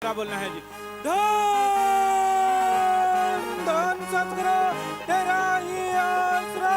क्या बोलना है जी। धन धन सतगुरु तेरा ही आसरा।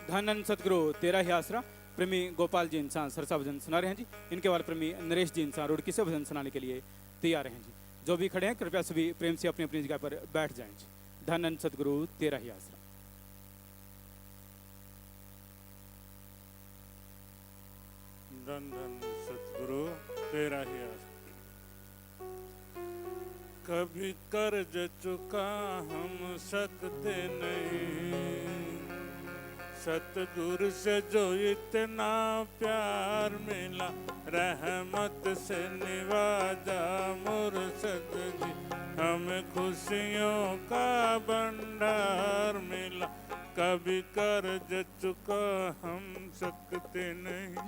धन सतगुरु तेरा ही आसरा। प्रेमी गोपाल जी इंसान सरसा भजन सुना रहे हैं जी। इनके बाद प्रेमी नरेश जी इंसान रुड़की से भजन सुनाने के लिए तैयार हैं जी। जो भी खड़े हैं कृपया सभी प्रेम से अपनी अपनी जगह पर बैठ जाएं जी। धन सतगुरु तेरा ही आसरा। धन धन सतगुरु तेरा ही आसरा। कभी कर्ज चुका हम सकते नहीं, सतगुरु से जो इतना प्यार मिला, रहमत से निवाजा मुर्शद जी। हमें खुशियों का भंडार मिला, कभी कर्ज चुका हम सकते नहीं।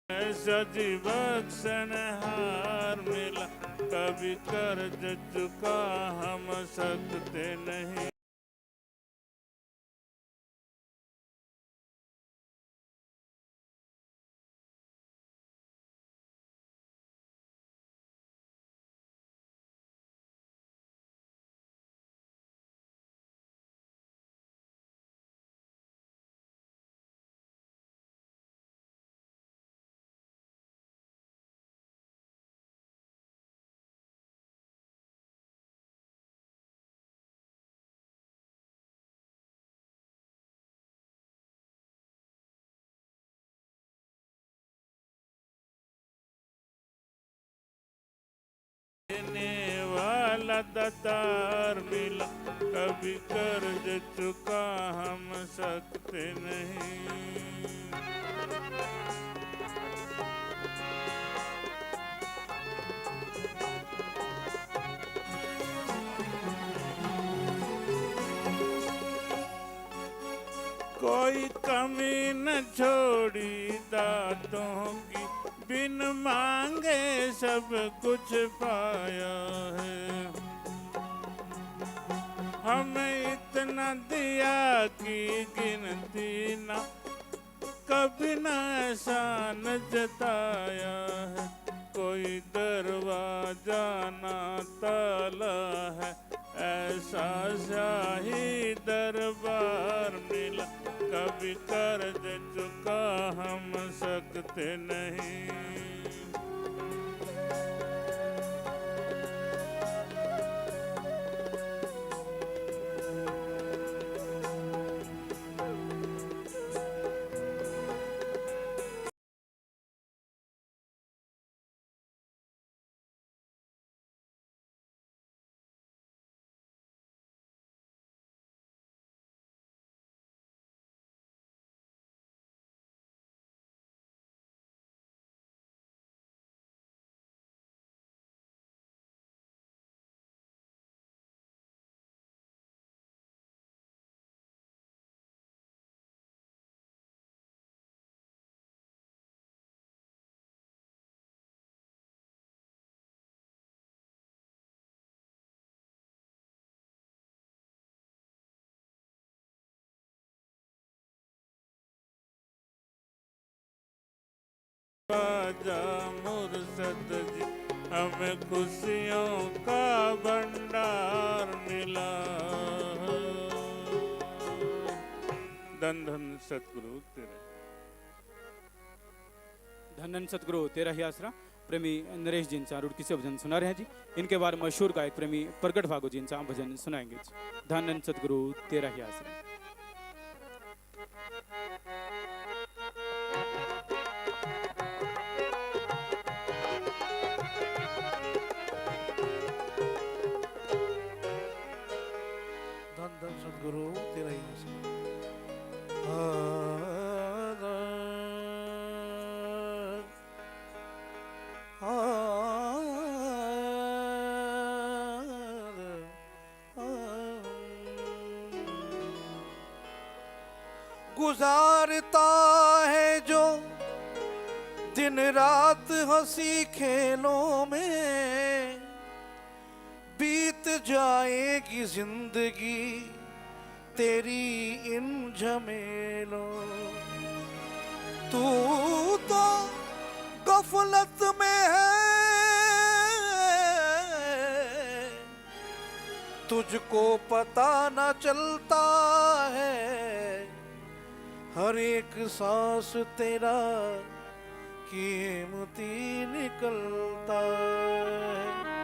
ऐसा जी बख्शनहार मिला, कभी कर्ज चुका हम सकते नहीं। देने वाला दातार मिला, कभी कर्ज चुका हम सकते नहीं। कोई कमी न छोड़ी दातों की, बिन मांगे सब कुछ पाया है। हमें इतना दिया कि गिनती ना, कभी न एहसान जताया है। कोई दरवाजा ना ताला है, ऐसा शाही दरबार मिला, कभी कर्ज चुका हम सकते नहीं। राजा मुर्शद जी, हमें खुशियों का भंडार मिला। धन धन सतगुरु तेरा। धन धन सतगुरु तेरा ही आसरा प्रेमी नरेश जी इंसान रुड़की से भजन सुना रहे हैं जी। इनके बाद मशहूर गायक प्रेमी प्रगट भागो जी इंसान भजन सुनाएंगे जी। धन धन सतगुरु तेरा ही आसरा। धन धन सतगुरु तेरा ही आसरा। गुजारता है जो दिन रात हंसी खेलों में, बीत जाएगी जिंदगी तेरी इन झमेलों। तू तो गफलत में है, तुझको पता न चलता है, हर एक सांस तेरा कीमती निकलता है।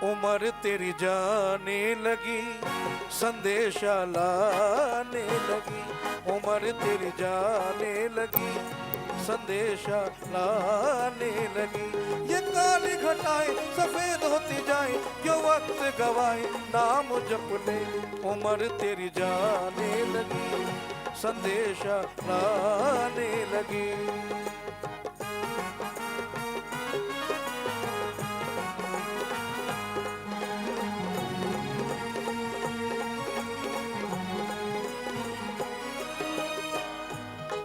उम्र तेरी जाने लगी, संदेशा लाने लगी। उम्र तेरी जाने लगी, संदेशा लाने लगी। ये काली घटाएं सफेद होती जाए, क्यों वक्त गवाए नाम जप ले। उम्र तेरी जाने लगी, संदेशा लाने लगी।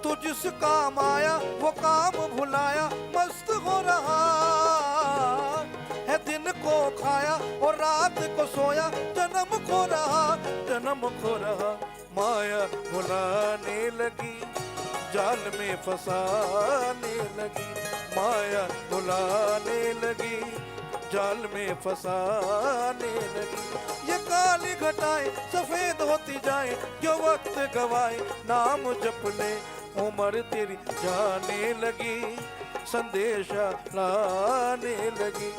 तू जिस काम आया वो काम भुलाया, मस्त हो रहा है। दिन को खाया और रात को सोया, जन्म खो रहा, जन्म खो रहा। माया भुलाने लगी, जाल में फंसाने लगी। माया भुलाने लगी, जाल में फंसाने लगी। ये काली घटाएं सफेद होती जाए, क्यों वक्त गवाए नाम जप ले। उम्र तेरी जाने लगी, संदेशा लाने लगी।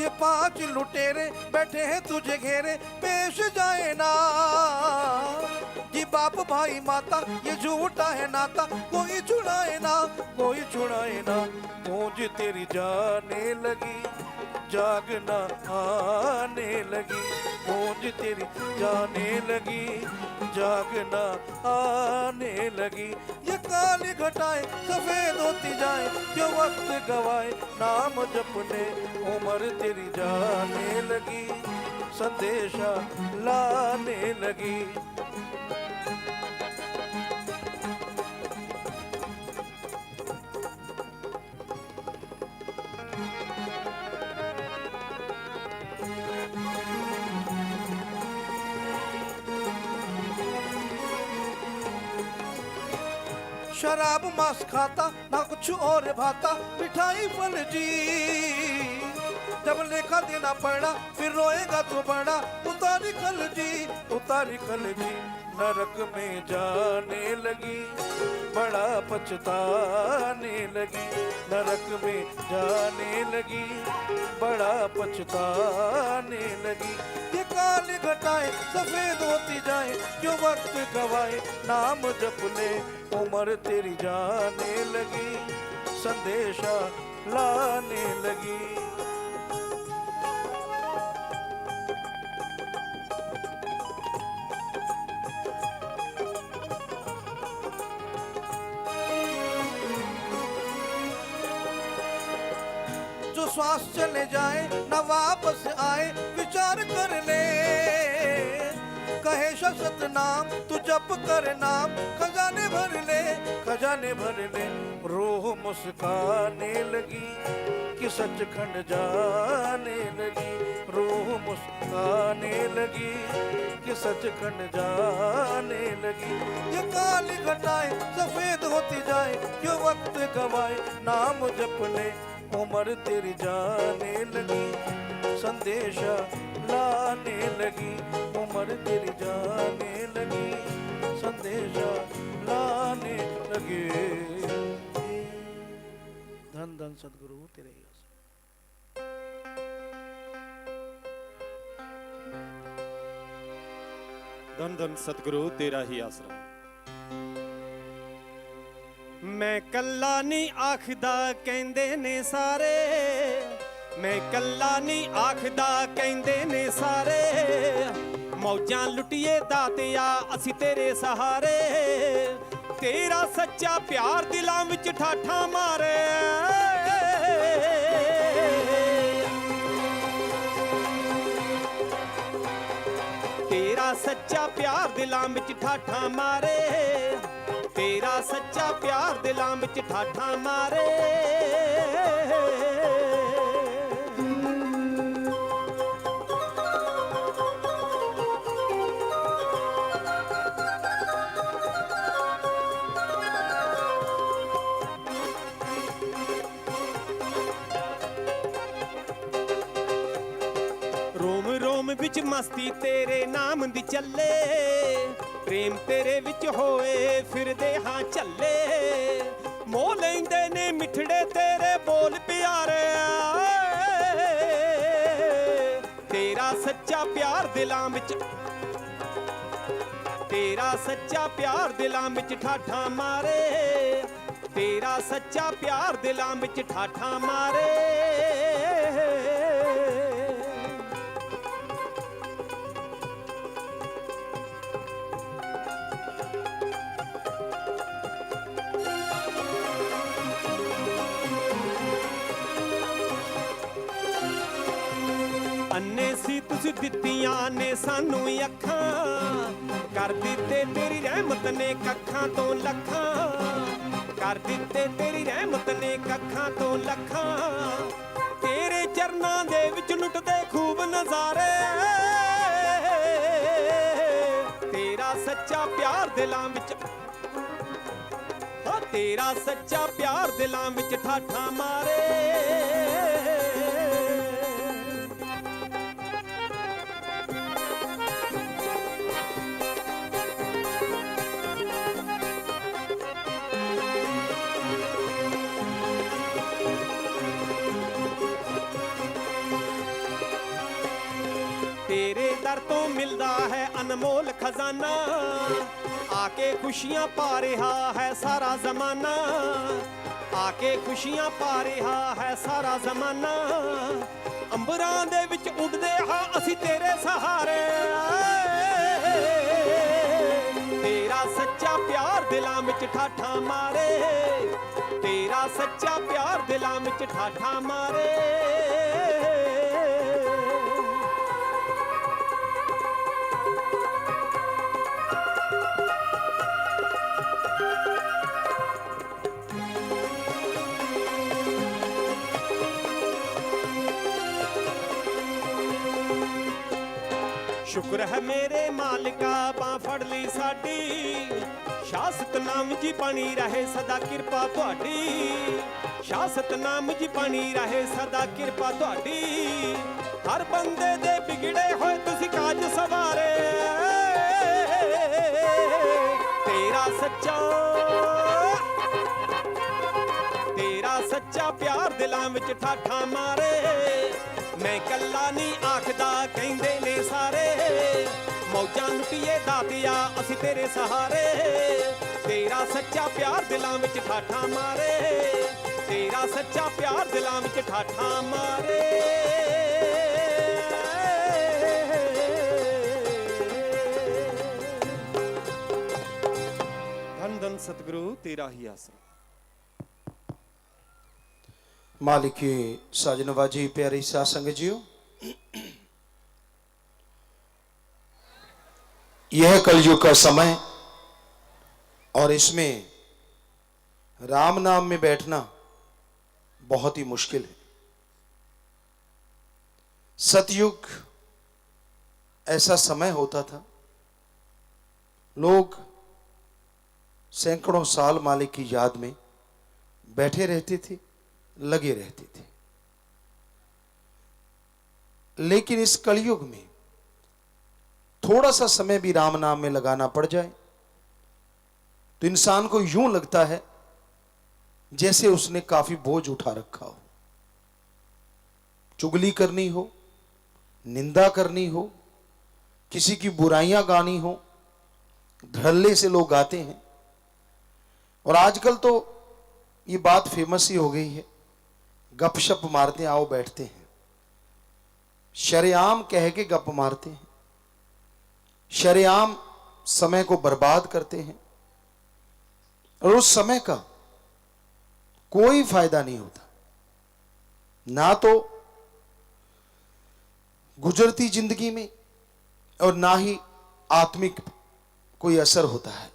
ये 5 लुटेरे बैठे हैं तुझे घेरे, पेश जाए ना ये बाप भाई माता, ये झूठा है नाता। कोई छुड़ाए ना, कोई छुड़ाए ना। गूंज तेरी जाने लगी, जागना आने लगी। गूंज तेरी जाने लगी, जागना आने लगी। ये काली घटाएं सफेद होती जाए, क्यों वक्त गवाए नाम जपने। उम्र तेरी जाने लगी, संदेशा लाने लगी। शराब मांस खाता ना कुछ और भाता, मिठाई फल जी जब लेखा देना पड़ा, फिर रोएगा तो बड़ा। उतारी खल जी, उतारी खल जी। नरक में जाने लगी, बड़ा पछताने लगी। नरक में जाने लगी, बड़ा पछताने लगी। ये काली घटाएं सफेद होती जाए, क्यों वक्त गवाए नाम जप ले। उम्र तेरी जाने लगी, संदेशा लाने लगी। जो श्वास चले जाए न वापस आए, विचार कर ले। कहे शत नाम तू जप कर नाम, खजाने भर ले, खजाने भर ले। रूह मुस्काने लगी कि सचखंड जाने लगी, रूह मुस्काने लगी कि सचखंड जाने लगी। ये काली घटाएं सफेद होती जाए, क्यों वक्त गवाए नाम जपने, उम्र तेरी जाने लगी, संदेशा लाने लगी, उम्र तेरी जाने लगी, संदेशा लाने लगे। धन धन सदगुरु तेरे ही आसरे। धन धन सतगुरु तेरा ही आसरा। मैं कल्ला नहीं आखदा कहंदे ने सारे, मैं कल्ला नहीं आखदा कहंदे ने सारे, मौजां लुटिए दातिया असी तेरे सहारे, तेरा सच्चा प्यार दिलां विच ठाठा मारे। तेरा सच्चा प्यार दिलां विच ठाठा मारे, तेरा सच्चा प्यार दिलां विच ठाठा मारे। रोम रोम विच मस्ती तेरे नाम दी चले, प्रेम तेरे विच होए फिरदे हां चले, मोह लैंदे ने मिठड़े तेरे बोल प्यारे। तेरा सच्चा प्यार दिलां विच, तेरा सच्चा प्यार दिलां विच ठाठा मारे, तेरा सच्चा प्यार दिलां विच ठाठा मारे। अन्ने सी तुस दित्तियां ने सानू अखां, कर दिते तेरी रहमत ने कखां तो लखां, कर दिते तेरी रहमत ने कखां तो लखां, तेरे चरनां दे विच लुटदे खूब नज़ारे। तेरा सच्चा प्यार दिलां विच, तेरा सच्चा प्यार दिलां विच ठाठा मारे। तेरे दर तो मिलदा है अनमोल खजाना, आके खुशियां पा रहा है सारा जमाना, आके खुशियां पा रहा है सारा जमाना, अंबरां दे विच उड़दे हां असी तेरे सहारे। तेरा सच्चा प्यार दिलां विच ठाठा मारे, तेरा सच्चा प्यार दिलां विच ठाठा मारे। शुक्र है मेरे मालिका बां फड़ ली साडी, शाह सतनाम जी बनी रहे सदा किरपा तुहाडी, शाह सतनाम जी बनी रहे सदा किरपा तुहाडी, हर बंदे दे बिगड़े होए तुसी काज सवारे। तेरा सच्चा, तेरा सच्चा प्यार दिलां विच ठाठा मारे, मैं कल्ला नहीं आखदा कहंदे ने सारे, मौजां लुटिए दातिया असी तेरे सहारे। तेरा सच्चा प्यार दिलां विच ठाठा मारे, तेरा सच्चा प्यार दिलां विच ठाठा मारे। धन धन सतगुरु तेरा ही आसरा। मालिक की साजनवाजी प्यारी साध संगत जियो, यह कलयुग का समय और इसमें राम नाम में बैठना बहुत ही मुश्किल है। सतयुग ऐसा समय होता था, लोग सैकड़ों साल मालिक की याद में बैठे रहते थे, लगे रहते थे। लेकिन इस कलयुग में थोड़ा सा समय भी राम नाम में लगाना पड़ जाए तो इंसान को यूं लगता है जैसे उसने काफी बोझ उठा रखा हो। चुगली करनी हो, निंदा करनी हो, किसी की बुराइयां गानी हो, धड़ल्ले से लोग गाते हैं। और आजकल तो ये बात फेमस ही हो गई है, गपशप मारते हैं, आओ बैठते हैं, शरेआम कह के गप मारते हैं, शरेआम समय को बर्बाद करते हैं और उस समय का कोई फायदा नहीं होता। ना तो गुजरती जिंदगी में और ना ही आत्मिक कोई असर होता है।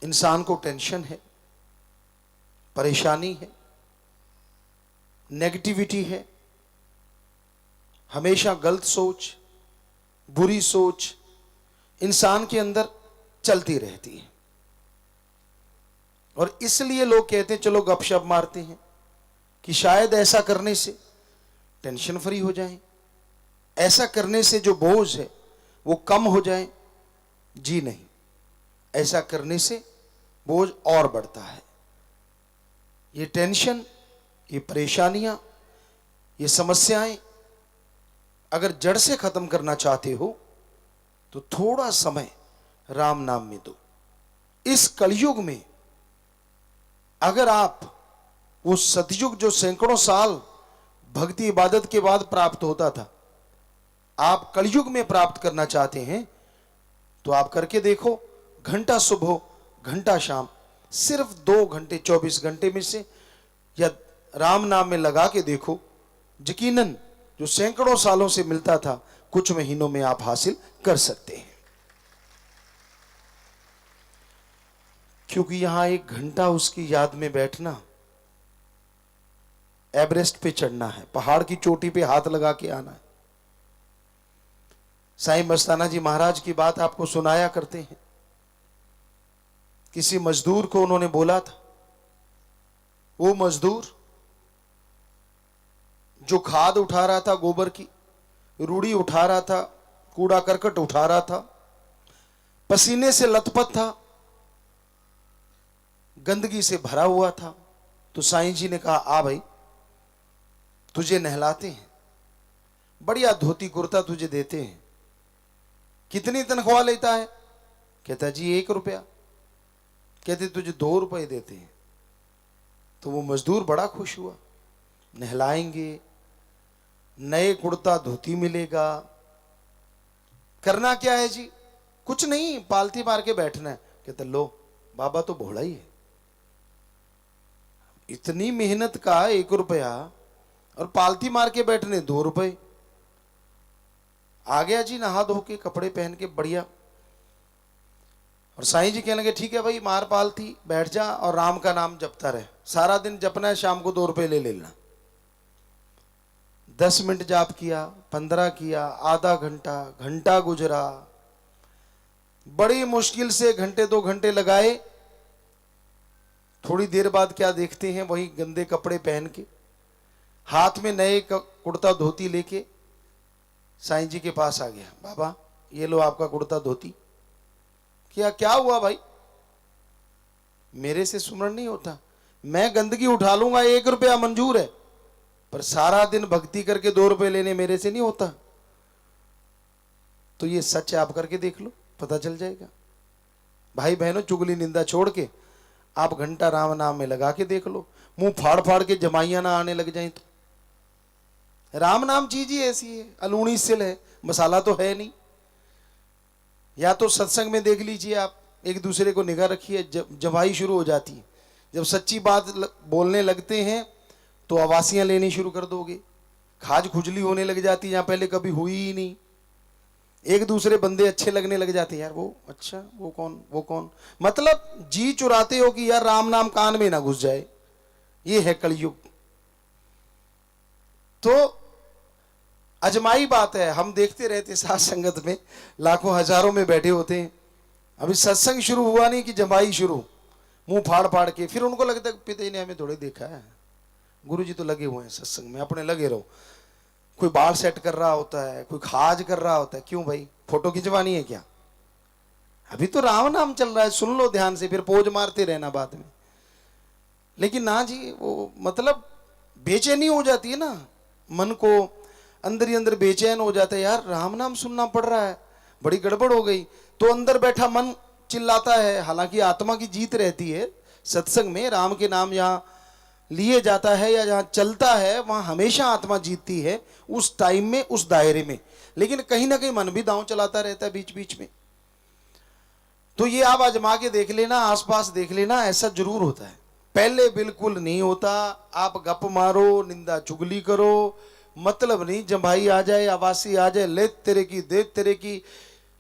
इंसान को टेंशन है, परेशानी है, नेगेटिविटी है, हमेशा गलत सोच, बुरी सोच इंसान के अंदर चलती रहती है। और इसलिए लोग कहते हैं चलो गपशप मारते हैं कि शायद ऐसा करने से टेंशन फ्री हो जाए, ऐसा करने से जो बोझ है वो कम हो जाए। जी नहीं, ऐसा करने से बोझ और बढ़ता है। ये टेंशन, ये परेशानियां, ये समस्याएं अगर जड़ से खत्म करना चाहते हो तो थोड़ा समय राम नाम में दो। इस कलयुग में अगर आप वो सतयुग जो सैकड़ों साल भक्ति इबादत के बाद प्राप्त होता था, आप कलयुग में प्राप्त करना चाहते हैं तो आप करके देखो। घंटा सुबह, घंटा शाम, सिर्फ 2 घंटे 24 घंटे में से या राम नाम में लगा के देखो। यकीनन जो सैकड़ों सालों से मिलता था कुछ महीनों में आप हासिल कर सकते हैं। क्योंकि यहां 1 घंटा उसकी याद में बैठना एवरेस्ट पे चढ़ना है, पहाड़ की चोटी पे हाथ लगा के आना है। साईं मस्ताना जी महाराज की बात आपको सुनाया करते हैं। किसी मजदूर को उन्होंने बोला था, वो मजदूर जो खाद उठा रहा था, गोबर की रूढ़ी उठा रहा था, कूड़ा करकट उठा रहा था, पसीने से लथपथ था, गंदगी से भरा हुआ था। तो साईं जी ने कहा, आ भाई तुझे नहलाते हैं, बढ़िया धोती कुर्ता तुझे देते हैं, कितनी तनख्वाह लेता है? कहता जी 1 रुपया। कहते तुझे 2 रुपए देते हैं। तो वो मजदूर बड़ा खुश हुआ, नहलाएंगे, नए कुर्ता धोती मिलेगा। करना क्या है जी? कुछ नहीं, पालती मार के बैठना है। कहते लो बाबा तो भोला ही है, इतनी मेहनत का 1 रुपया और पालती मार के बैठने 2 रुपए। आ गया जी नहा धो के, कपड़े पहन के बढ़िया। और साईं जी कहने लगे ठीक है भाई, मार पालती, बैठ जा और राम का नाम जपता रहे। सारा दिन जपना है, शाम को 2 रुपए ले लेना। 10 मिनट जाप किया, 15 किया, आधा घंटा, घंटा गुजरा। बड़ी मुश्किल से घंटे 2 घंटे लगाए। थोड़ी देर बाद क्या देखते हैं, वही गंदे कपड़े पहन के, हाथ में नए कुर्ता धोती लेके साईं जी के पास आ गया। बाबा ये लो आपका कुर्ता धोती। क्या हुआ भाई? मेरे से सुमरण नहीं होता, मैं गंदगी उठा लूंगा, 1 रुपया मंजूर है, पर सारा दिन भक्ति करके 2 रुपए लेने मेरे से नहीं होता। तो ये सच है, आप करके देख लो, पता चल जाएगा। भाई बहनों, चुगली निंदा छोड़ के आप घंटा राम नाम में लगा के देख लो, मुंह फाड़ फाड़ के जमाइयां ना आने लग जाए तो। राम नाम चीज ही ऐसी है, अलूणी सिल है, मसाला तो है नहीं। या तो सत्संग में देख लीजिए आप, एक दूसरे को निगाह रखिए, जमाई शुरू हो जाती है। जब सच्ची बात बोलने लगते हैं तो आवासियां लेनी शुरू कर दोगे, खाज खुजली होने लग जाती है जहां पहले कभी हुई ही नहीं। एक दूसरे बंदे अच्छे लगने लग जाते हैं, यार वो अच्छा, वो कौन, वो कौन, मतलब जी चुराते हो कि यार राम नाम कान में ना घुस जाए। ये है कलयुग। तो अजमाई बात है, हम देखते रहते साथ संगत में लाखों हजारों में बैठे होते हैं, अभी सत्संग शुरू हुआ नहीं कि जमाई शुरू, मुंह फाड़ फाड़ के, फिर उनको लगता है पिता ने हमें थोड़े देखा है, गुरुजी तो लगे हुए हैं सत्संग में, अपने लगे रहो। कोई बाल सेट कर रहा होता है, कोई खाज कर रहा होता है, क्यों भाई फोटो खिंचवानी है क्या? अभी तो राम नाम चल रहा है, सुन लो ध्यान से, फिर पोज मारते रहना बाद में। लेकिन ना जी, वो मतलब बेचैनी हो जाती है ना, मन को अंदर ही अंदर बेचैन हो जाता है, यार राम नाम सुनना पड़ रहा है, बड़ी गड़बड़ हो गई। तो अंदर बैठा मन चिल्लाता है, हालांकि आत्मा की जीत रहती है सत्संग में, राम के नाम जहां लिए जाता है या जहां चलता है वहां हमेशा आत्मा जीतती है, उस टाइम में, उस दायरे में। लेकिन कहीं ना कहीं मन भी दांव चलाता रहता है बीच बीच में। तो ये आप आजमा के देख लेना, आसपास देख लेना, ऐसा जरूर होता है। पहले बिल्कुल नहीं होता, आप गप मारो, निंदा चुगली करो, मतलब नहीं, जम्भाई आ जाए, आवासी आ जाए, ले तेरे की दे तेरे की,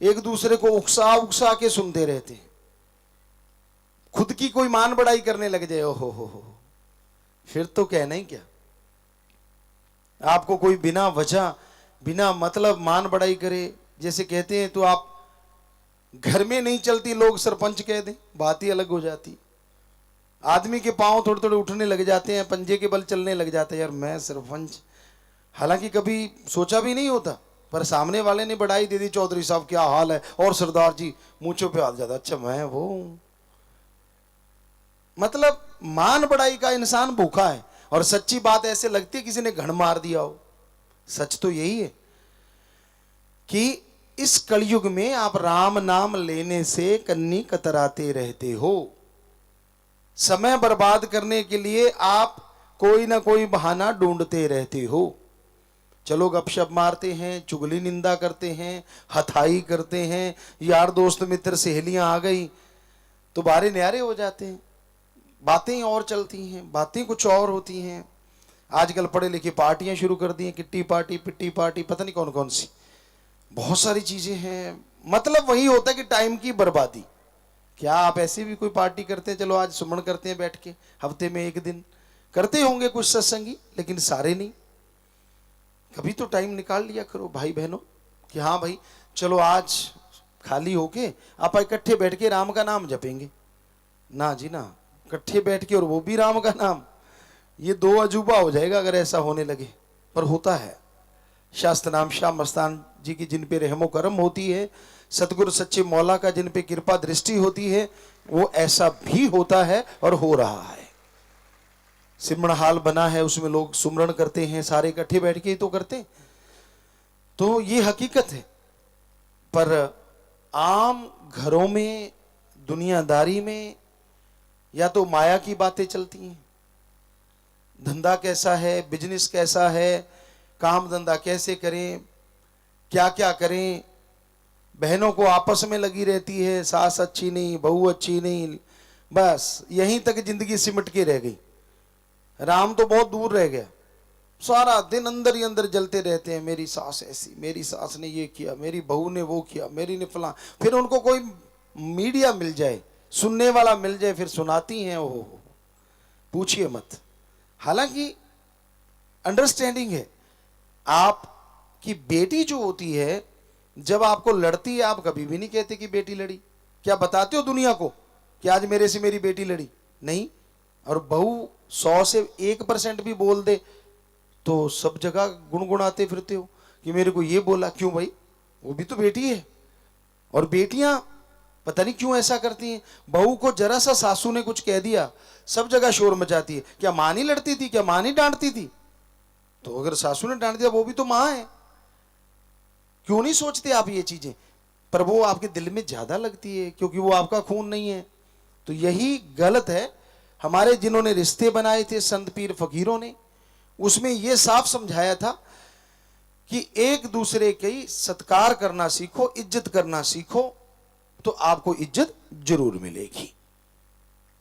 एक दूसरे को उकसा उकसा के सुनते रहते हैं। खुद की कोई मान बढ़ाई करने लग जाए, ओहो हो, फिर तो कहना ही क्या। आपको कोई बिना वजह, बिना मतलब मान बढ़ाई करे, जैसे कहते हैं, तो आप घर में नहीं चलती, लोग सरपंच कह दें, बात ही अलग हो जाती। आदमी के पांव थोड़े थोड़े उठने लग जाते हैं, पंजे के बल चलने लग जाते हैं, यार मैं सरपंच, हालांकि कभी सोचा भी नहीं होता, पर सामने वाले ने बढ़ाई दे दी, चौधरी साहब क्या हाल है, और सरदार जी मूंछों पे हाथ जाता, अच्छा मैं वो, मतलब मान बढ़ाई का इंसान भूखा है। और सच्ची बात ऐसे लगती है किसी ने घण मार दिया हो। सच तो यही है कि इस कलयुग में आप राम नाम लेने से कन्नी कतराते रहते हो। समय बर्बाद करने के लिए आप कोई ना कोई बहाना ढूंढते रहते हो। चलो गपशप मारते हैं, चुगली निंदा करते हैं, हथाई करते हैं, यार दोस्त मित्र सहेलियां आ गई तो बारे न्यारे हो जाते हैं, बातें और चलती हैं, बातें कुछ और होती हैं। आजकल पढ़े लिखे पार्टियां शुरू कर दी हैं, किट्टी पार्टी, पिट्टी पार्टी, पता नहीं कौन कौन सी, बहुत सारी चीजें हैं। मतलब वही होता है कि टाइम की बर्बादी। क्या आप ऐसे भी कोई पार्टी करते हैं? चलो आज सुमन करते हैं बैठ के, हफ्ते में एक दिन करते होंगे कुछ सत्संगी, लेकिन सारे नहीं। कभी तो टाइम निकाल लिया करो भाई बहनों कि हाँ भाई चलो आज खाली होके आप इकट्ठे बैठ के राम का नाम जपेंगे। ना जी ना, इकट्ठे बैठ के और वो भी राम का नाम, ये दो अजूबा हो जाएगा अगर ऐसा होने लगे। पर होता है। शास्त्र नाम शाह मस्तान जी की जिन पे रहमो करम होती है, सतगुरु सच्चे मौला का जिन पे कृपा दृष्टि होती है, वो ऐसा भी होता है और हो रहा है। सिमरण हाल बना है, उसमें लोग सुमरण करते हैं, सारे इकट्ठे बैठ के ही तो करते हैं। तो ये हकीकत है। पर आम घरों में, दुनियादारी में या तो माया की बातें चलती हैं, धंधा कैसा है, बिजनेस कैसा है, काम धंधा कैसे करें, क्या क्या करें। बहनों को आपस में लगी रहती है, सास अच्छी नहीं, बहू अच्छी नहीं, बस यहीं तक जिंदगी सिमट के रह गई। राम तो बहुत दूर रह गया। सारा दिन अंदर ही अंदर जलते रहते हैं, मेरी सास ऐसी, मेरी सास ने ये किया, मेरी बहू ने वो किया, मेरी ने फलां। फिर उनको कोई मीडिया मिल जाए, सुनने वाला मिल जाए, फिर सुनाती हैं, ओहो पूछिए मत। हालांकि अंडरस्टैंडिंग है। आपकी बेटी जो होती है, जब आपको लड़ती है, आप कभी भी नहीं कहते कि बेटी लड़ी। क्या बताते हो दुनिया को कि आज मेरे से मेरी बेटी लड़ी? नहीं। और बहू 100 से 1% भी बोल दे तो सब जगह गुनगुनाते फिरते हो कि मेरे को ये बोला। क्यों भाई, वो भी तो बेटी है। और बेटियां पता नहीं क्यों ऐसा करती हैं, बहू को जरा सा सासू ने कुछ कह दिया, सब जगह शोर मचाती है। क्या मां नहीं लड़ती थी? क्या मां नहीं डांटती थी? तो अगर सासू ने डांट दिया, वो भी तो मां है। क्यों नहीं सोचते आप ये चीजें? पर वो आपके दिल में ज्यादा लगती है क्योंकि वो आपका खून नहीं है। तो यही गलत है। हमारे जिन्होंने रिश्ते बनाए थे संत पीर फकीरों ने, उसमें यह साफ समझाया था कि एक दूसरे की सत्कार करना सीखो, इज्जत करना सीखो, तो आपको इज्जत जरूर मिलेगी।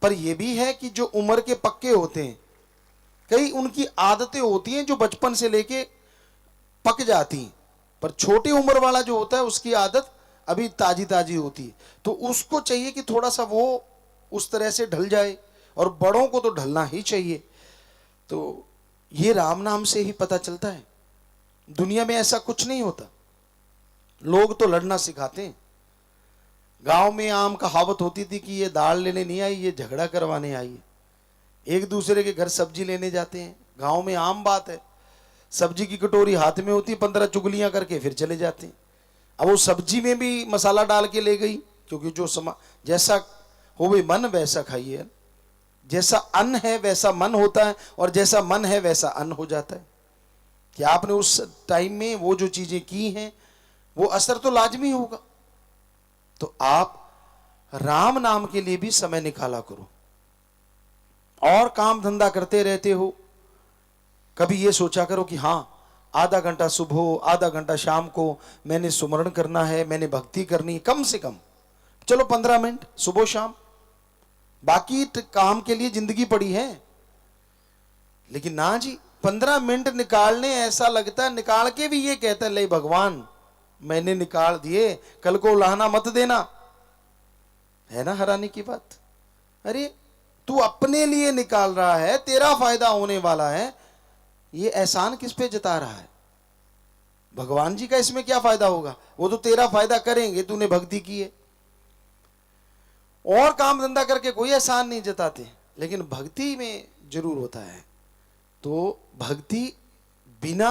पर यह भी है कि जो उम्र के पक्के होते हैं, कई उनकी आदतें होती हैं जो बचपन से लेके पक जाती हैं। पर छोटी उम्र वाला जो होता है उसकी आदत अभी ताजी ताजी होती है, तो उसको चाहिए कि थोड़ा सा वो उस तरह से ढल जाए, और बड़ों को तो ढलना ही चाहिए। तो ये राम नाम से ही पता चलता है। दुनिया में ऐसा कुछ नहीं होता। लोग तो लड़ना सिखाते हैं। गांव में आम कहावत होती थी कि ये दाल लेने नहीं आई, ये झगड़ा करवाने आई है। एक दूसरे के घर सब्जी लेने जाते हैं, गांव में आम बात है। सब्जी की कटोरी हाथ में होती, 15 चुगलियां करके फिर चले जाते हैं। अब वो सब्जी में भी मसाला डाल के ले गई, क्योंकि जो जैसा हो वे मन वैसा खाइए। जैसा अन्न है वैसा मन होता है, और जैसा मन है वैसा अन्न हो जाता है। कि आपने उस टाइम में वो जो चीजें की हैं वो असर तो लाजमी होगा। तो आप राम नाम के लिए भी समय निकाला करो। और काम धंधा करते रहते हो, कभी ये सोचा करो कि हाँ, आधा घंटा सुबह आधा घंटा शाम को मैंने सुमरण करना है, मैंने भक्ति करनी है। कम से कम चलो 15 मिनट सुबह शाम, बाकी काम के लिए जिंदगी पड़ी है। लेकिन ना जी, 15 मिनट निकालने ऐसा लगता है, निकाल के भी ये कहता है ले भगवान मैंने निकाल दिए, कल को उलाहना मत देना। है ना हैरानी की बात। अरे तू अपने लिए निकाल रहा है, तेरा फायदा होने वाला है, ये एहसान किस पे जता रहा है? भगवान जी का इसमें क्या फायदा होगा? वो तो तेरा फायदा करेंगे, तूने भक्ति की है। और काम धंधा करके कोई एहसान नहीं जताते, लेकिन भक्ति में जरूर होता है। तो भक्ति बिना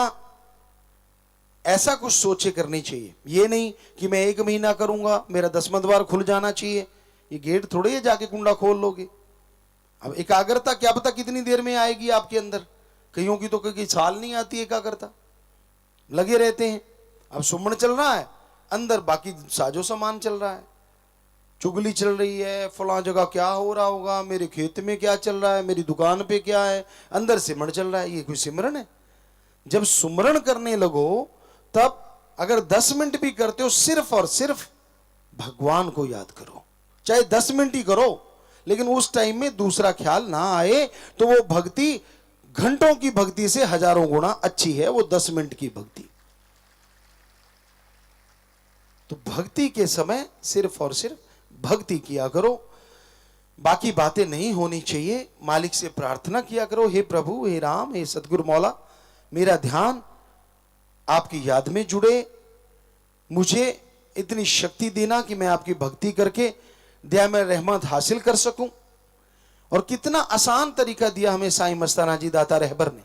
ऐसा कुछ सोचे करनी चाहिए। ये नहीं कि मैं 1 महीना करूंगा, मेरा 10वां द्वार खुल जाना चाहिए। ये गेट थोड़े ही जाके कुंडा खोल लोगे। अब एकाग्रता क्या पता कितनी देर में आएगी आपके अंदर। कईयों की तो कई साल नहीं आती एकाग्रता, लगे रहते हैं। अब सुमन चल रहा है, अंदर बाकी साजो सामान चल रहा है, चुगली चल रही है, फलां जगह क्या हो रहा होगा, मेरे खेत में क्या चल रहा है, मेरी दुकान पे क्या है, अंदर सिमरन चल रहा है। ये कोई सिमरन है? जब सुमरण करने लगो तब अगर 10 मिनट भी करते हो, सिर्फ और सिर्फ भगवान को याद करो। चाहे 10 मिनट ही करो, लेकिन उस टाइम में दूसरा ख्याल ना आए, तो वो भक्ति घंटों की भक्ति से हजारों गुना अच्छी है, वो 10 मिनट की भक्ति। तो भक्ति के समय सिर्फ और सिर्फ भक्ति किया करो, बाकी बातें नहीं होनी चाहिए। मालिक से प्रार्थना किया करो, हे प्रभु, हे राम, हे सतगुरु मौला, मेरा ध्यान आपकी याद में जुड़े, मुझे इतनी शक्ति देना कि मैं आपकी भक्ति करके दया में रहमत हासिल कर सकूं। और कितना आसान तरीका दिया हमें साईं मस्ताना जी दाता रहबर ने,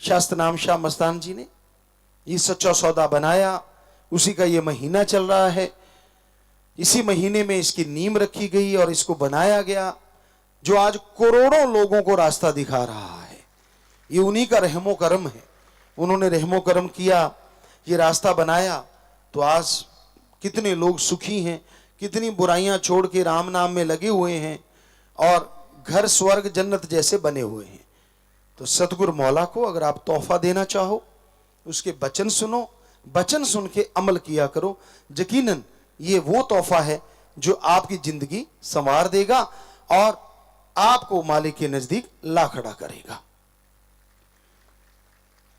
शास्त्र नाम शाह मस्तान जी ने। ये सच्चा सौदा बनाया, उसी का ये महीना चल रहा है। इसी महीने में इसकी नींव रखी गई और इसको बनाया गया, जो आज करोड़ों लोगों को रास्ता दिखा रहा है। ये उन्हीं का रहमो करम है। उन्होंने रहमो करम किया, ये रास्ता बनाया, तो आज कितने लोग सुखी हैं, कितनी बुराइयां छोड़ के राम नाम में लगे हुए हैं, और घर स्वर्ग जन्नत जैसे बने हुए हैं। तो सतगुरु मौला को अगर आप तोहफा देना चाहो, उसके वचन सुनो, वचन सुन के अमल किया करो। यकीनन ये वो तोहफा है जो आपकी जिंदगी संवार देगा और आपको मालिक के नजदीक ला खड़ा करेगा।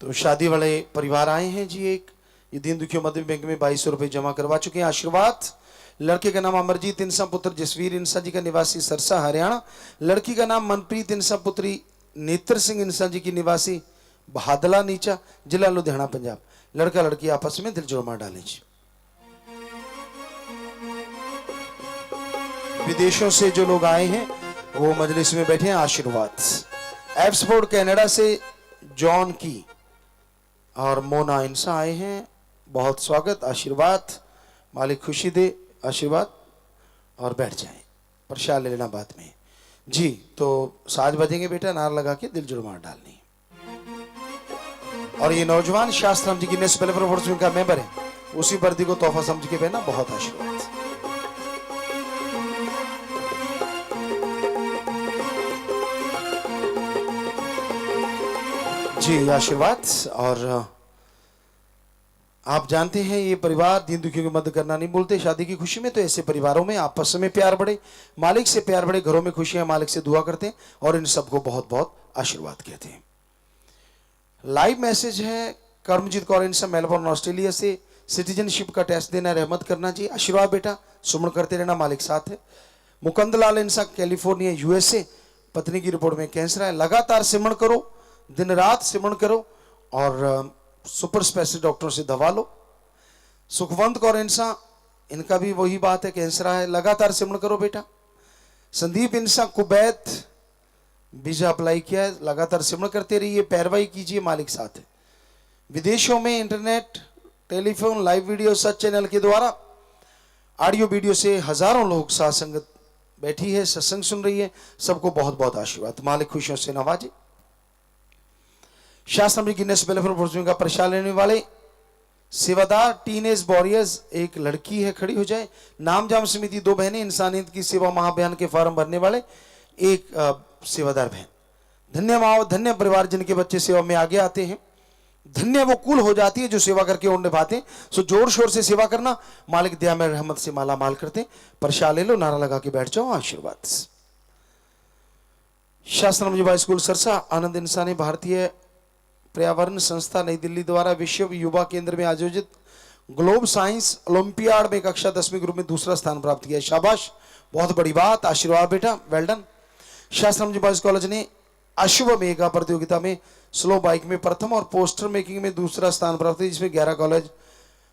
तो शादी वाले परिवार आए हैं जी। एक ये दीन दुखियों मध्य बैंक में 2200 रुपए जमा करवा चुके हैं। आशीर्वाद। लड़के का नाम अमरजीत इंसा पुत्र जसवीर इंसा जी का निवासी सरसा हरियाणा। लड़की का नाम मनप्रीत इंसा पुत्री नेत्र सिंह इंसा जी की निवासी बहादला नीचा जिला लुधियाना पंजाब। लड़का लड़की आपस में दिल जोड़ मार डालें जी। विदेशों से जो लोग आए हैं वो मजलिस में बैठे हैं। आशीर्वाद। एप्सफोर्ड कनाडा से जॉन की और मोना इंसा आए हैं, बहुत स्वागत। आशीर्वाद। मालिक खुशी दे। आशीर्वाद। और बैठ जाएं, प्रसाद ले लेना बाद में जी। तो साज बजेंगे बेटा, नार लगा के दिल जुड़ मार डालनी। और ये नौजवान शास्त्राम जी की नेस वेलफेयर फोर्स का मेंबर है, उसी वर्दी को तोहफा समझ के पहना। बहुत आशीर्वाद जी। आशीर्वाद। और आप जानते हैं ये परिवार दीन दुखियों की मदद करना नहीं भूलते। शादी की खुशी में तो ऐसे परिवारों में आपस में प्यार बढ़े, मालिक से प्यार बढ़े, घरों में खुशियां, मालिक से दुआ करते हैं और इन सबको बहुत बहुत आशीर्वाद कहते हैं। लाइव मैसेज है कर्मजीत कौर इंसान मेलबोर्न ऑस्ट्रेलिया से सिटीजनशिप का टेस्ट देना, रहमत करना जी। आशीर्वाद बेटा, सुमन करते रहना, मालिक साथ है। मुकंद लाल इंसान कैलिफोर्निया यूएसए, पत्नी की रिपोर्ट में कैंसर है। लगातार सिमरण करो, दिन रात सिमरण करो और सुपर स्पेशलिस्ट डॉक्टरों से दवा लो। सुखवंत कौर इंसान, इनका भी वही बात है, कैंसर है, लगातार सिमरण करो बेटा। संदीप इंसान कुवैत वीजा अप्लाई किया है, लगातार सिमरण करते रहिए, पैरवाई कीजिए, मालिक साथ है। विदेशों में इंटरनेट, टेलीफोन, लाइव वीडियो, सच चैनल के द्वारा ऑडियो वीडियो से हजारों लोग साथ संगत बैठी है, सत्संग सुन रही है, सबको बहुत बहुत आशीर्वाद, मालिक खुशियों से नवाजे। शास्त्र गिनेस वेलफेयर का प्रसाद लेने वाले सेवादार टीनेज वॉरियर्स, एक लड़की है, खड़ी हो जाए। नाम जाम समिति 2 बहनें, इंसानियत की सेवा महाअभियान के फॉर्म भरने वाले एक सेवादार बहन। धन्य माओ, धन्य परिवार जिनके बच्चे सेवा में आगे आते हैं। धन्य वो कुल हो जाती है जो सेवा करके उन निभाते। सो जोर शोर से सेवा करना, मालिक दया में रहमत से माला माल करते। प्रसाद ले लो, नारा लगा के बैठ जाओ, आशीर्वाद। शास्त्र स्कूल सरसा, आनंद इंसानी भारतीय पर्यावरण संस्था नई दिल्ली द्वारा विश्व युवा केंद्र में आयोजित ग्लोब साइंस ओलंपियाड में कक्षा 10वीं ग्रुप में दूसरा स्थान प्राप्त किया। शाबाश, बहुत बड़ी बात, आशीर्वाद बेटा, वेल डन। शास्त्र बॉयज कॉलेज ने अशुभ मेगा प्रतियोगिता में स्लो बाइक में प्रथम और पोस्टर मेकिंग में दूसरा स्थान प्राप्त किया, जिसमें 11 कॉलेज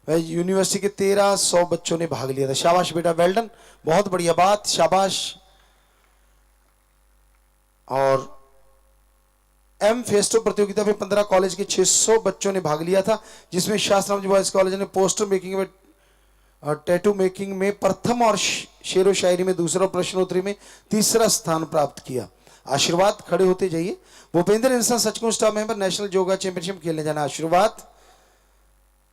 यूनिवर्सिटी के 1300 बच्चों ने भाग लिया था। शाबाश बेटा, वेल डन, बहुत बढ़िया बात, शाबाश। और एम फेस्टो प्रतियोगिता में 15 कॉलेज के 600 बच्चों ने भाग लिया था, जिसमें शास्त्र बॉयज कॉलेज ने पोस्टर मेकिंग में, टैटू मेकिंग में प्रथम और शेरो शायरी में दूसरा, प्रश्नोत्तरी में तीसरा स्थान प्राप्त किया। आशीर्वाद, खड़े होते जाइए। भूपेंद्र इंसान सचमुच staff member, national yoga championship खेलने जाना, आशीर्वाद।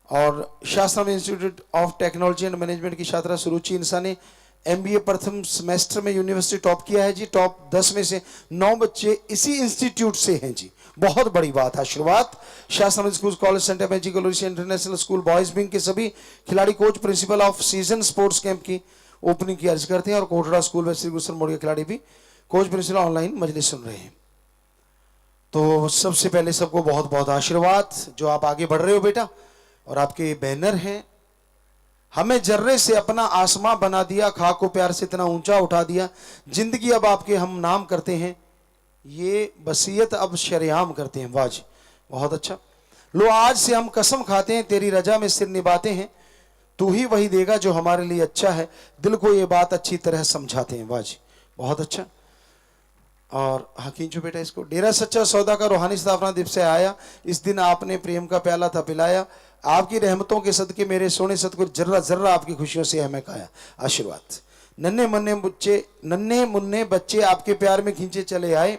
और शास्त्र institute of technology and management की छात्रा सुरुचि इंसान ने एमबीए प्रथम सेमेस्टर में यूनिवर्सिटी टॉप किया है जी। टॉप 10 में से 9 बच्चे इसी इंस्टीट्यूट से हैं जी, बहुत बड़ी बात, आशीर्वाद। शास्त्र school college centre magical international school boys wing के सभी खिलाड़ी coach principle off season sports camp की ओपनिंग की अर्ज करते हैं। और कोटड़ा स्कूल में श्री गुलशन मोड़ के खिलाड़ी भी कोच प्रिंसिपल ऑनलाइन मजलिस सुन रहे हैं। तो सबसे पहले सबको बहुत बहुत आशीर्वाद, जो आप आगे बढ़ रहे हो बेटा। और आपके बैनर हैं, हमें जर्रे से अपना आसमां बना दिया, खाक को प्यार से इतना ऊंचा उठा दिया, जिंदगी अब आपके हम नाम करते हैं, ये वसीयत अब शरेआम करते हैं। वाह जी, बहुत अच्छा। लो आज से हम कसम खाते हैं, तेरी रजा में सिर निभाते हैं, तू ही वही देगा जो हमारे लिए अच्छा है, दिल को ये बात अच्छी तरह समझाते हैं। वाह जी, बहुत अच्छा। और हाँ खींचो बेटा इसको। डेरा सच्चा सौदा का रूहानी स्थापना दिवस से आया, इस दिन आपने प्रेम का प्याला था पिलाया, आपकी रहमतों के सदके मेरे सोने सतगुरु जर्रा जर्रा आपकी खुशियों से हमें खाया, आशीर्वाद। नन्हे मुन्ने बच्चे आपके प्यार में खींचे चले आए,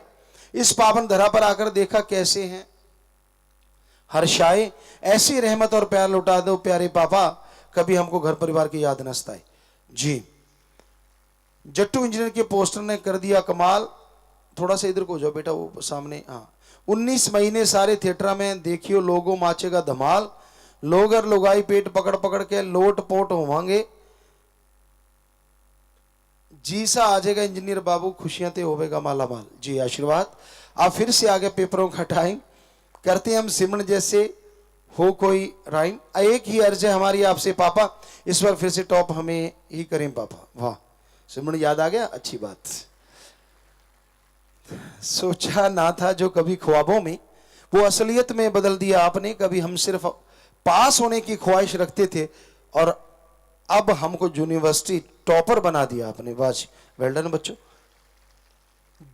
इस पावन धरा पर आकर देखा कैसे हैं हर्षाए, ऐसी रहमत और प्यार लुटा दो प्यारे पापा, कभी हमको घर परिवार की याद न सताए जी। जट्टू इंजीनियर के पोस्टर ने कर दिया कमाल, थोड़ा सा इधर को हो जाओ बेटा, वो सामने। हाँ, 19 महीने सारे थिएटर में देखियो लोगों माचेगा धमाल, लोग और लोगाई पेट पकड़ पकड़ के लोट पोट होवांगे, जी सा आ जाएगा इंजीनियर बाबू, खुशियां ते होवेगा माला माल जी, आशीर्वाद। आप फिर से आगे पेपरों का टाइम करते हैं हम सिमरन जैसे हो कोई राइम, एक ही अर्ज है हमारी आपसे पापा, इस बार फिर से टॉप हमें ही करें पापा। वाह, सिमरन याद आ गया, अच्छी बात। सोचा ना था जो कभी ख्वाबों में, वो असलियत में बदल दिया आपने, कभी हम सिर्फ पास होने की ख्वाहिश रखते थे और अब हमको यूनिवर्सिटी टॉपर बना दिया आपने। वाह, वेल डन बच्चों।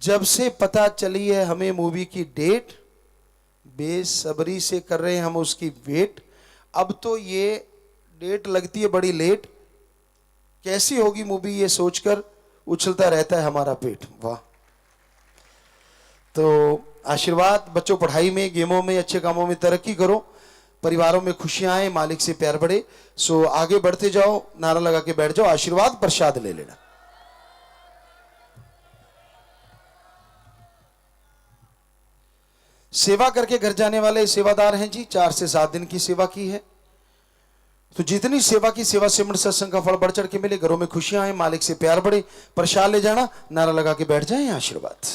जब से पता चली है हमें मूवी की डेट, बेसब्री से कर रहे हैं हम उसकी वेट, अब तो ये डेट लगती है बड़ी लेट, कैसी होगी मूवी ये सोचकर उछलता रहता है हमारा पेट। वाह, तो आशीर्वाद बच्चों, पढ़ाई में, गेमों में, अच्छे कामों में तरक्की करो, परिवारों में खुशियां आए, मालिक से प्यार बढ़े। सो आगे बढ़ते जाओ, नारा लगा के बैठ जाओ, आशीर्वाद प्रसाद ले लेना। सेवा करके घर जाने वाले सेवादार हैं जी, 4 से 7 दिन की सेवा की है, तो जितनी सेवा की सेवा सिमरन सत्संग का फल बढ़ चढ़ के मिले, घरों में खुशियां आए, मालिक से प्यार बढ़े, प्रसाद ले जाना, नारा लगा के बैठ जाए, आशीर्वाद।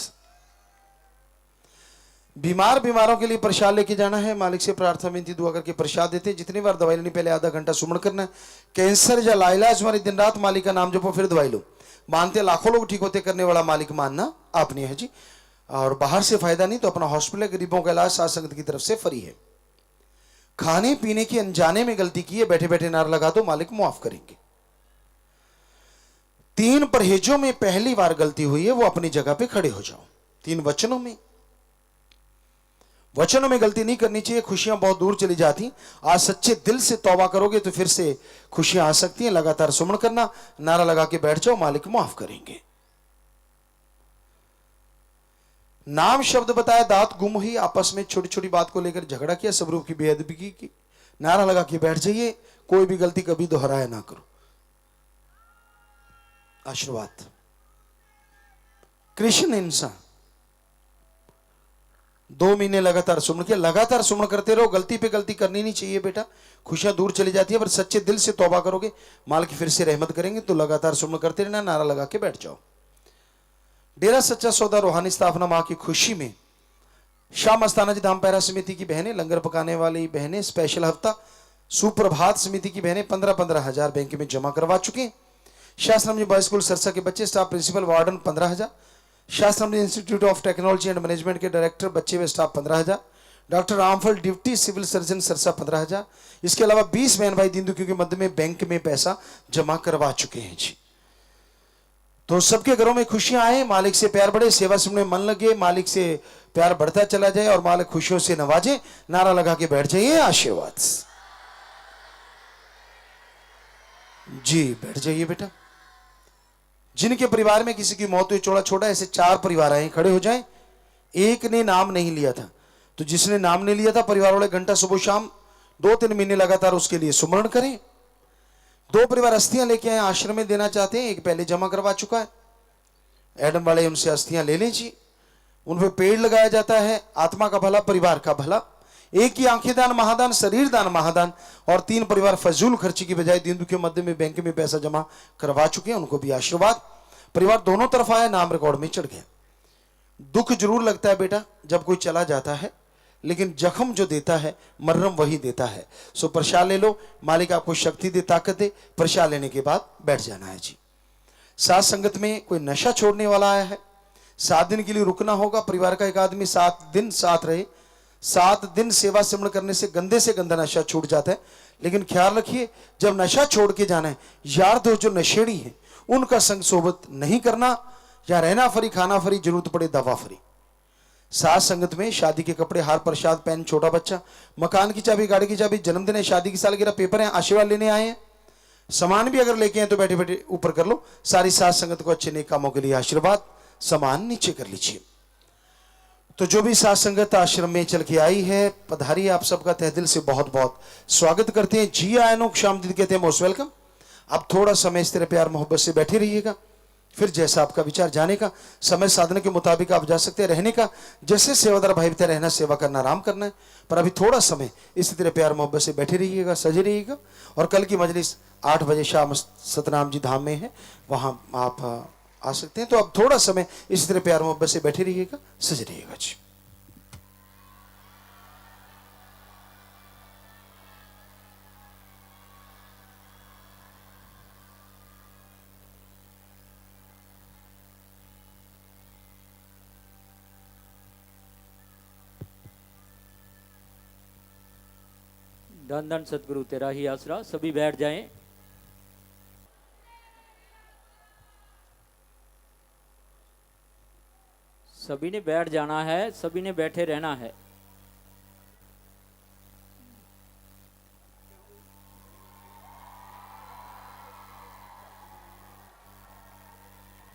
बीमारों के लिए प्रसाद लेके जाना है। मालिक से प्रार्थना विनती दुआ करके प्रसाद देते हैं। जितनी बार दवाई लेनी पहले आधा घंटा सुमन करना है। कैंसर या लाइलाज वाले दिन रात मालिक का नाम जपो फिर दवाई लो। मानते लाखों लोग ठीक होते, करने वाला मालिक मानना आपने है जी। और बाहर से फायदा नहीं तो अपना हॉस्पिटल, गरीबों का इलाज साथ संगत की तरफ से फ्री है। खाने पीने की अनजाने में गलती की है, बैठे बैठे नारा लगा दो, मालिक माफ करेंगे। 3 परहेजों में पहली बार गलती हुई है, वो अपनी जगह पे खड़े हो जाओ। 3 वचनों में गलती नहीं करनी चाहिए, खुशियां बहुत दूर चली जाती। आज सच्चे दिल से तौबा करोगे तो फिर से खुशियां आ सकती हैं। लगातार सुमन करना, नारा लगा के बैठ जाओ, मालिक माफ करेंगे। नाम शब्द बताया, दांत गुम हुई, आपस में छोटी छोटी बात को लेकर झगड़ा किया, सब रूप की बेअदबी की, नारा लगा के बैठ जाइए। कोई भी गलती कभी दोहराया ना करो। आशीर्वाद। कृष्ण इंसान 2 महीने लगातार सुमन किया। लगातार सुमन करते रहो, गलती पे गलती करनी नहीं चाहिए बेटा, खुशियां दूर चली जाती है। पर सच्चे दिल से तौबा करोगे, मालिक फिर से रहमत करेंगे। तो लगातार सुमन करते रहना, नारा लगा के बैठ जाओ। डेरा सच्चा सौदा रूहानी स्थापना माह की खुशी में शाह मस्ताना जी धाम पैरा समिति की बहनें, लंगर पकाने वाली बहनें, स्पेशल हफ्ता सुप्रभात समिति की बहनें 15-15 हजार बैंक में जमा करवा चुके हैं। शास्त्रम जी बॉय स्कूल सरसा के बच्चे, staff principal warden 15,000। Shastram ji institute of technology and management के डायरेक्टर बच्चे व staff 15,000। Doctor Ramphal deputy civil surgeon Sirsa 15,000। इसके अलावा 20 बहन भाई दीन दुखियों के मध्य में बैंक में पैसा जमा करवा चुके हैं जी। तो सबके घरों में खुशियां आए, मालिक से प्यार बढ़े, सेवा सुनने मन लगे, मालिक से प्यार बढ़ता चला जाए और मालिक खुशियों से नवाजे। नारा लगा के बैठ जाइए। आशीर्वाद जी। बैठ जाइए बेटा। जिनके परिवार में किसी की मौत हुई, चौड़ा छोड़ा, ऐसे 4 परिवार आए, खड़े हो जाएं। एक ने नाम नहीं लिया था, तो जिसने नाम नहीं लिया था, परिवार वाले घंटा सुबह शाम 2-3 महीने लगातार उसके लिए सुमरण करें। 2 परिवार अस्थियां लेके आए, आश्रम में देना चाहते हैं। एक पहले जमा करवा चुका है, एडम वाले उनसे अस्थियां ले लें जी। उन पे पेड़ लगाया जाता है। आत्मा का भला, परिवार का भला। एक ही आंखें दान महादान, शरीर दान महादान। और 3 परिवार फजूल खर्ची की बजाय दीन दुखियों मध्य में बैंक में पैसा जमा करवा चुके हैं, उनको भी आशीर्वाद। परिवार दोनों तरफ आया, नाम रिकॉर्ड में चढ़ गया। दुख जरूर लगता है बेटा जब कोई चला जाता है, लेकिन जख्म जो देता है मर्रम वही देता है। सो प्रसाद ले लो, मालिक आपको शक्ति दे, ताकत दे। प्रसाद लेने के बाद बैठ जाना है जी। साथ संगत में कोई नशा छोड़ने वाला आया है, 7 दिन के लिए रुकना होगा। परिवार का एक आदमी 7 दिन साथ रहे। 7 दिन सेवा सिमरण करने से गंदा नशा छूट जाता है। लेकिन ख्याल रखिए, जब नशा छोड़ के जाना है, यार दोस्त जो नशेड़ी है उनका संग सोबत नहीं करना, या रहना फ्री, खाना फ्री, जरूरत पड़े दवा फ्री। साथ संगत में शादी के कपड़े, हार, प्रसाद, पेन, छोटा बच्चा, मकान की चाबी, गाड़ी की चाबी, जन्मदिन है, शादी की सालगिरह, पेपर है, आशीर्वाद लेने आए हैं। सामान भी अगर लेके आए तो बैठे बैठे ऊपर कर लो। सारी साथ संगत को अच्छे नेक कामों के लिए आशीर्वाद। सामान नीचे कर लीजिए। तो जो भी साथ संगत आश्रम में चल के आई है, पधारी, आप सबका तहे दिल से बहुत बहुत स्वागत करते हैं। जी आयनो शाम दीदी कहते हैं मोस्ट वेलकम। अब थोड़ा समय इस तरह प्यार मोहब्बत से बैठे रहिएगा, फिर जैसा आपका विचार जाने का, समय साधन के मुताबिक आप जा सकते हैं। रहने का जैसे सेवादार भाई बताए, रहना, सेवा करना, आराम करना है। पर अभी थोड़ा समय इसी तरह प्यार मोहब्बत से बैठे रहिएगा, सजे रहिएगा। और कल की मजलिस 8 बजे शाह सतनाम जी धाम में है, वहां आप आ सकते हैं। तो अब थोड़ा समय इसी तरह प्यार मोहब्बत से बैठे रहिएगा, सजे रहिएगा जी। धन धन सतगुरु तेरा ही आसरा। सभी बैठ जाएं। सभी ने बैठ जाना है, सभी ने बैठे रहना है।